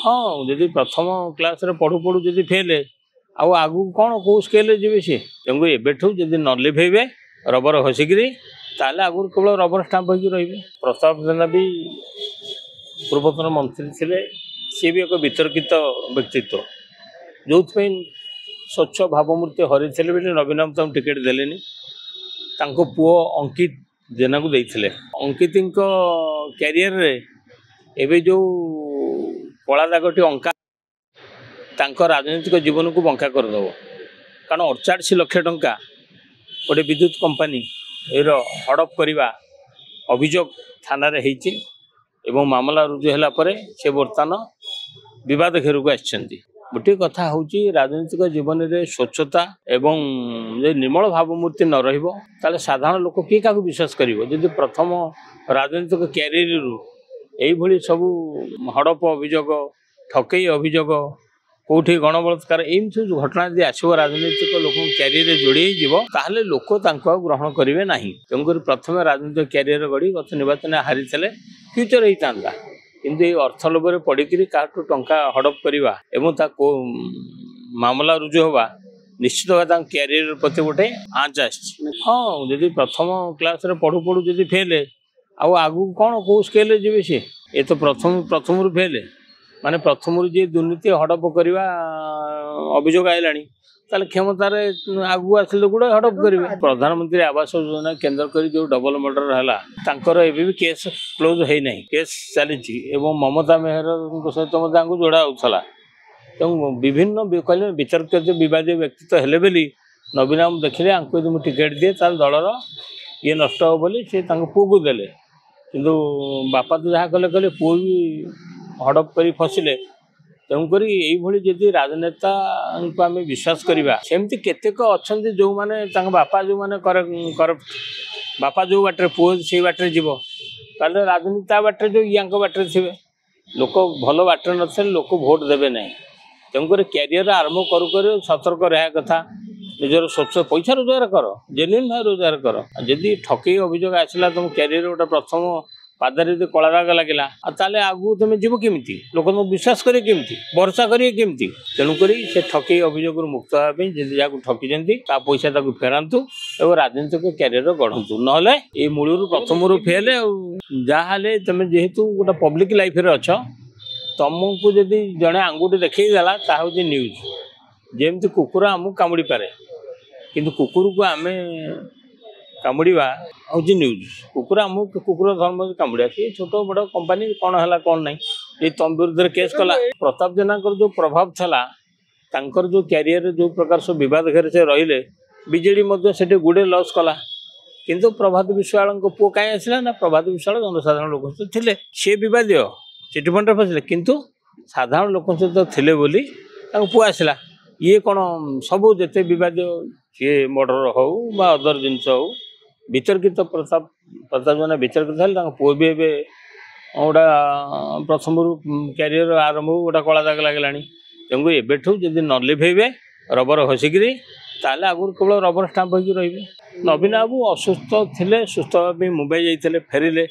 हाँ जदि प्रथम क्लास रे पढ़ु पढ़ु जदि फेल आउ आगु कौन कौ स्केल जी सी तेणु एवं जदि न लिभेबे रबर हसिकी ताल आगुरी केवल रबर स्टाम्प होगी रही। प्रताप जेना भी पूर्वतन मंत्री थे सी भी एक वितर्कित व्यक्तित्व जो स्वच्छ भावमूर्ति हरी थे नवीन बाबू टिकेट देलेनी पुओ अंकित जेना को देते अंकित क्यारियर रे एवं जो कला दागटी अंका राजनीतिक जीवन को बंका करदेव कारण 48 लाख टंका गोटे विद्युत कंपनी हड़प करवा अभियोग थाना रे होती एवं मामला रुजु होला परे से बर्तमान विवाद घेर को आछंती। गोटे कथा हूँ राजनीतिक जीवन में स्वच्छता एवं निर्मल भावमूर्ति न रहिबो ताले साधारण लोक किए क्या विश्वास करिवो जदि प्रथम राजनीतिक क्यारियर रु एभली सबू हड़प अभियोग ठकई अभियोग कौटी गणबलात्कार एमती जो घटना यदि आसो राजनीतिक लोक क्यारियर जोड़ी ताहले लोक ग्रहण करेंगे ना तेणुक प्रथम राजनीतिक क्यारियर गढ़ी गत निर्वाचन हारी फ्यूचर होता किंतु ये अर्थ लोभर पड़िकी क्या टंका हड़प करवा मामला रुजु हवा निश्चित भाव क्यारियर प्रति गोटे आँच आस। हाँ जदि प्रथम क्लास रे पढ़ु पढ़ु जदि फेल आउ आगु कौन कौ स्केल जी सी ये तो प्रथम रु फेल माने प्रथम रु जी दुर्नीति हड़प करवा अभियोग आइलानी ताले क्षमतार आगु आसिले गुड़े हड़प करेंगे। प्रधानमंत्री आवास योजना केन्द्र कर जो डबल मर्डर है एवं केस क्लोज है ना केस चली ममता मेहर सहित जोड़ा होता तेणु विभिन्न कहले वितर्कित विवादी व्यक्तित्व हेले बेली नवीन बाबू देखिले यदि मुझे टिकेट दिए ताल दलर ये नष्ट हो बोली सी पुओ को देले किंतु बापा तो जहाँ कले कले पुओ भी हड़प कर फसिले तेणुक यही राजनेता को आम विश्वास करवा सेमती केतेक अच्छा जो मैंने बापा जो मैंने करप्ट बापा जो बाटर पुओ से बाटर जीव ताले राजनीति बाटर जो या बाटर थे लोक भल बाटर न लोक भोट देवे ना तेणुक क्यारियर आरंभ करू कर सतर्क रहा कथा निजर स्वच्छ पैसा रोजगार कर जेन्युइन भाव रोजगार कर जदि ठकई अभियोग आसला तुम क्यारियर गोटे प्रथम पादरे यदि कला दाग लगे ताले आगु तुम जीव केमी लोक विश्वास करें केमी भरोसा करेंगे केमी तेणुक से ठकई अभियोग मुक्त हाँपी जहाँ ठकी पैसा फेरातु और राजनीतिक क्यारियर गढ़ु ना ये मूल प्रथम रू फेल जहाँ तुम जेहेतु गोटे पब्लिक लाइफ रे अछ तुमको जदि जड़े आंगुठी देखला हूँ न्यूज जमती कुकुर आमको कामुड़ी पारे किंतु कुकुर को आम कामुड़ा हूँ न्यूज कुकुर आमको कुकुर धर्म कामुड़ा सी छोट बड़ कंपानी कौन है कौन ना ये तुम विरुद्ध केस कला प्रताप जेना जो प्रभाव था जो क्यारियर जो प्रकार सब विवाद घेर से रहिले बीजेडी से गुड़े लॉस कला किंतु प्रभात विश्वाल पुओ कहीं आसला ना प्रभात विश्वाल जनसाधारण लोक थे सी बद चिटफंड फसले किंतु साधारण लोक सहित थे बोली पुओ आसला ये कौन सबू जिते बद सी मर्डर हो अदर जिनस हो वितर्कित प्रताप जेना वितर्कित पुओ भी एवं गोटा प्रथम क्यारियर आरंभ गोटा कला दाग लगे तेणुक एवं जदि न लिभेबे रबर हसिकी ताल आगुरी केवल रबर स्टाम्प होगी रही। नवीन बाबू असुस्थ थे सुस्थ भाव मुंबई जाते फेरिले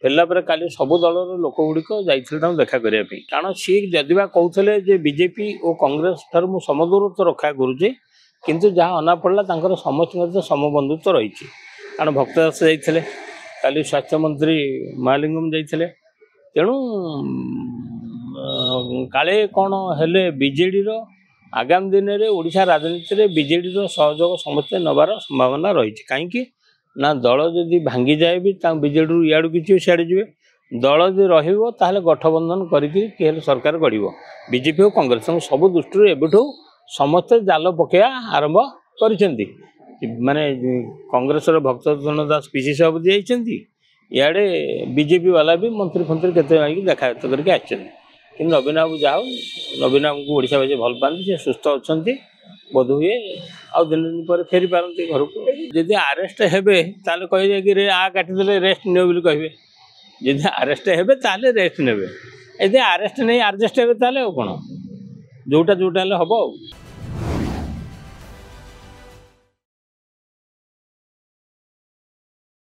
फेरला काली सबू दलर लोक गुड़िक जाते देखा करने कारण सी जदिबा कहते बीजेपी और कांग्रेस ठार मु समदूरत्व रक्षा करुचे किंतु जहाँ अना पड़ा समस्त समबंधुत्व रही कारण भक्तदास जाते काली स्वास्थ्य मंत्री महालिंगम जाते तेणु काले कौन हेले बीजेडी आगामी दिन में ओडिशा राजनीति में बीजेडी सहयोग समस्ते नबार संभावना रही कहीं ना दल जदि भांगी जाए भी बीजेडी इाड़ू कि सियाड़े जी दल जब रहा गठबंधन करके सरकार गढ़ बीजेपी और कांग्रेस सब दृष्टि एवं समस्ते जाल पकड़ा आरंभ कर माने कांग्रेस भक्त दास पीसी सभापति जाइए इे बीजेपी वाला भी मंत्री फंत्री के देखा करके आसते कि नवीन बाबू जाओ नवीन बाबू को ओडावासी भल पाती से सुस्थ अच्छा बोध हुए आउ दिन दिन पर फेरी पारती घर को जदि आरेस्ट हेबे ताले कहे कि रे आ काटिदे रेस्ट ने बोली कहे जदि आरेस्ट हेबे ताले रेस्ट नेबे यदि आरेस्ट नहीं आडजस्ट हेबे ताले कौन जोटा जोटा हम।